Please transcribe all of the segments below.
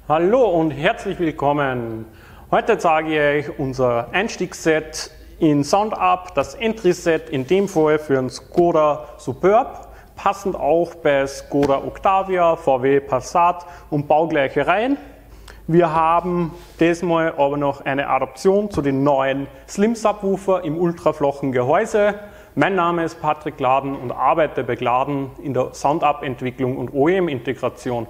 Hallo und herzlich willkommen. Heute zeige ich euch unser Einstiegsset in SoundUp, das Entry-Set in dem Fall für einen Skoda Superb, passend auch bei Skoda Octavia, VW Passat und baugleiche Reihen. Wir haben diesmal aber noch eine Adaption zu den neuen Slim Subwoofer im ultraflachen Gehäuse. Mein Name ist Patrick Gladen und arbeite bei Gladen in der SoundUp-Entwicklung und OEM-Integration.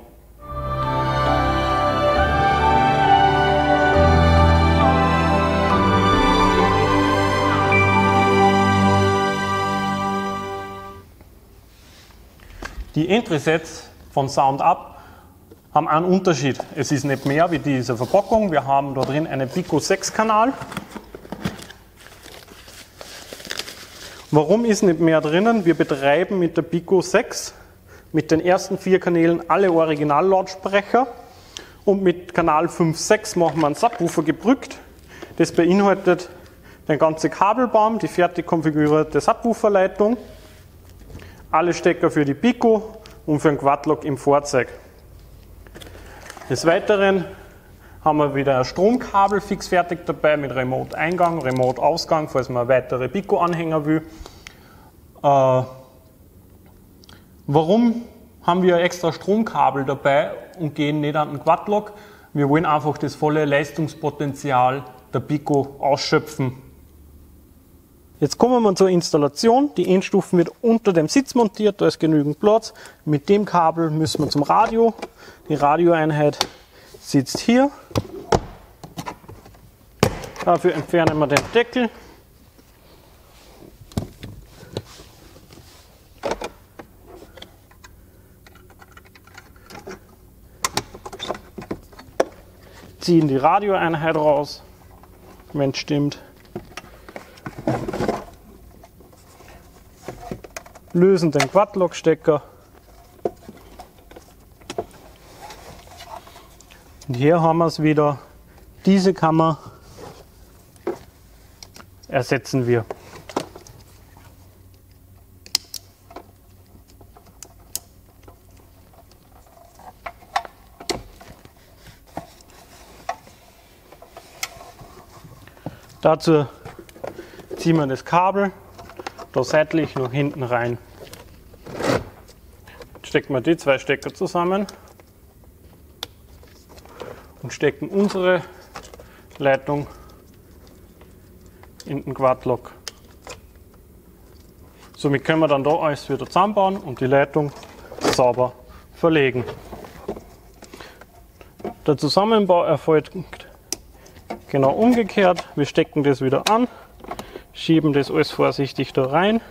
Die Entry-Sets von SoundUp haben einen Unterschied. Es ist nicht mehr wie diese Verpackung. Wir haben da drin einen Pico 6 Kanal. Warum ist nicht mehr drinnen? Wir betreiben mit der Pico 6 mit den ersten 4 Kanälen alle Originallautsprecher und mit Kanal 5, 6 machen wir einen Subwoofer gebrückt. Das beinhaltet den ganzen Kabelbaum, die fertig konfigurierte Subwooferleitung, alle Stecker für die Pico und für den Quadlock im Fahrzeug. Des Weiteren haben wir wieder ein Stromkabel fix fertig dabei mit Remote-Eingang, Remote-Ausgang, falls man weitere Pico-Anhänger will. Warum haben wir extra Stromkabel dabei und gehen nicht an den Quadlock? Wir wollen einfach das volle Leistungspotenzial der Pico ausschöpfen. Jetzt kommen wir zur Installation. Die Endstufen wird unter dem Sitz montiert, da ist genügend Platz. Mit dem Kabel müssen wir zum Radio. Die Radioeinheit sitzt hier. Dafür entfernen wir den Deckel. Ziehen die Radioeinheit raus, wenn es stimmt. Lösen den Quadlock-Stecker. Und hier haben wir es wieder. Diese Kammer ersetzen wir. Dazu ziehen wir das Kabel da seitlich nach hinten rein. Jetzt stecken wir die 2 Stecker zusammen und stecken unsere Leitung in den Quadlock. Somit können wir dann da alles wieder zusammenbauen und die Leitung sauber verlegen. Der Zusammenbau erfolgt genau umgekehrt. Wir stecken das wieder an. Schieben das alles vorsichtig da rein.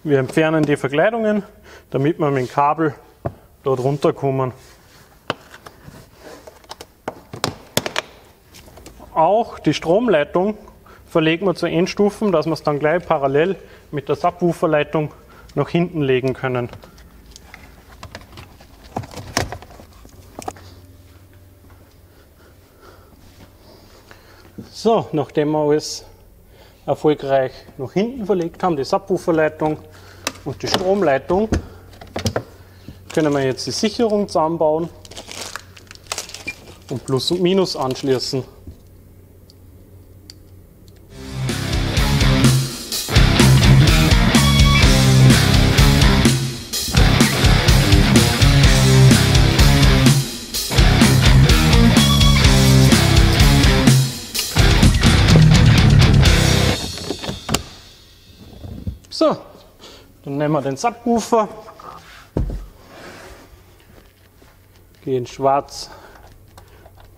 Wir entfernen die Verkleidungen, damit wir mit dem Kabel dort runterkommen. Auch die Stromleitung verlegen wir zu Endstufen, dass wir es dann gleich parallel mit der Subwooferleitung nach hinten legen können. So, nachdem wir alles erfolgreich nach hinten verlegt haben, die Subwooferleitung und die Stromleitung, können wir jetzt die Sicherung zusammenbauen und Plus und Minus anschließen. So, dann nehmen wir den Subwoofer, gehen schwarz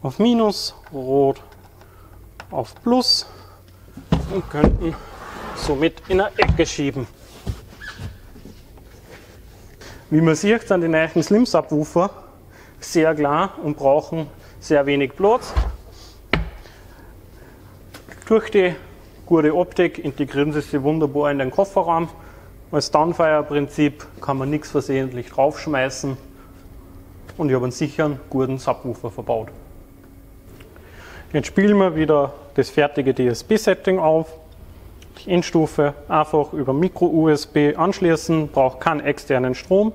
auf Minus, rot auf Plus und könnten somit in eine Ecke schieben. Wie man sieht, sind die neuen Slim Subwoofer sehr klar und brauchen sehr wenig Platz. Durch die gute Optik integrieren sie sich wunderbar in den Kofferraum. Als Downfire-Prinzip kann man nichts versehentlich draufschmeißen und ich habe einen sicheren, guten Subwoofer verbaut. Jetzt spielen wir wieder das fertige DSP-Setting auf. Die Endstufe einfach über Micro-USB anschließen, braucht keinen externen Strom.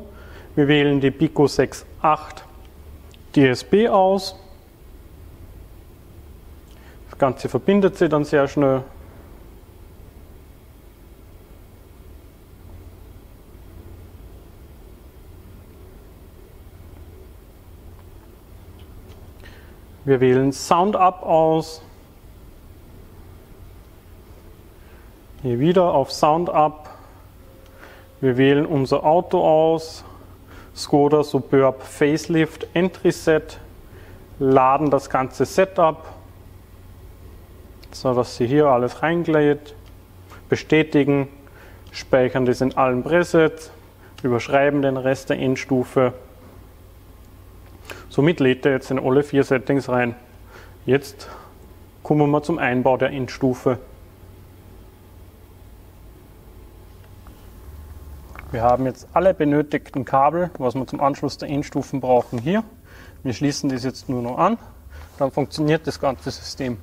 Wir wählen die Pico 6.8 DSP aus. Das Ganze verbindet sich dann sehr schnell. Wir wählen Sound Up aus. Hier wieder auf Sound Up. Wir wählen unser Auto aus. Skoda Superb Facelift Entry Set. Laden das ganze Setup, so dass sie hier alles reinlädt. Bestätigen. Speichern das in allen Presets. Überschreiben den Rest der Endstufe. Somit lädt er jetzt in alle 4 Settings rein. Jetzt kommen wir zum Einbau der Endstufe. Wir haben jetzt alle benötigten Kabel, was wir zum Anschluss der Endstufen brauchen, hier. Wir schließen das jetzt nur noch an, dann funktioniert das ganze System.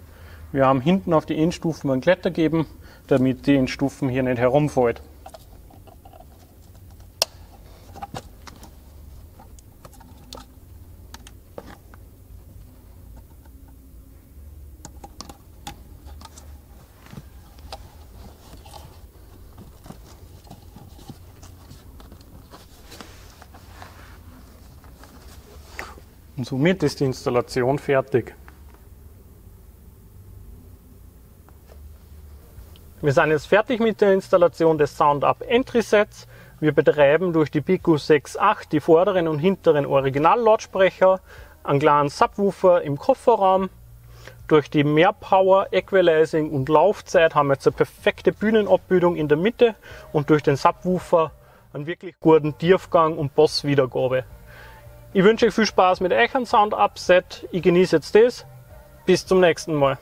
Wir haben hinten auf die Endstufen einen Glätter gegeben, damit die Endstufen hier nicht herumfallen. Und somit ist die Installation fertig. Wir sind jetzt fertig mit der Installation des Sound Up Entry Sets. Wir betreiben durch die Pico 6.8 die vorderen und hinteren Original-Lautsprecher, einen kleinen Subwoofer im Kofferraum. Durch die Mehrpower, Equalizing und Laufzeit haben wir jetzt eine perfekte Bühnenabbildung in der Mitte und durch den Subwoofer einen wirklich guten Tiefgang und Basswiedergabe. Ich wünsche euch viel Spaß mit euch am Sound Up Set. Ich genieße jetzt das. Bis zum nächsten Mal.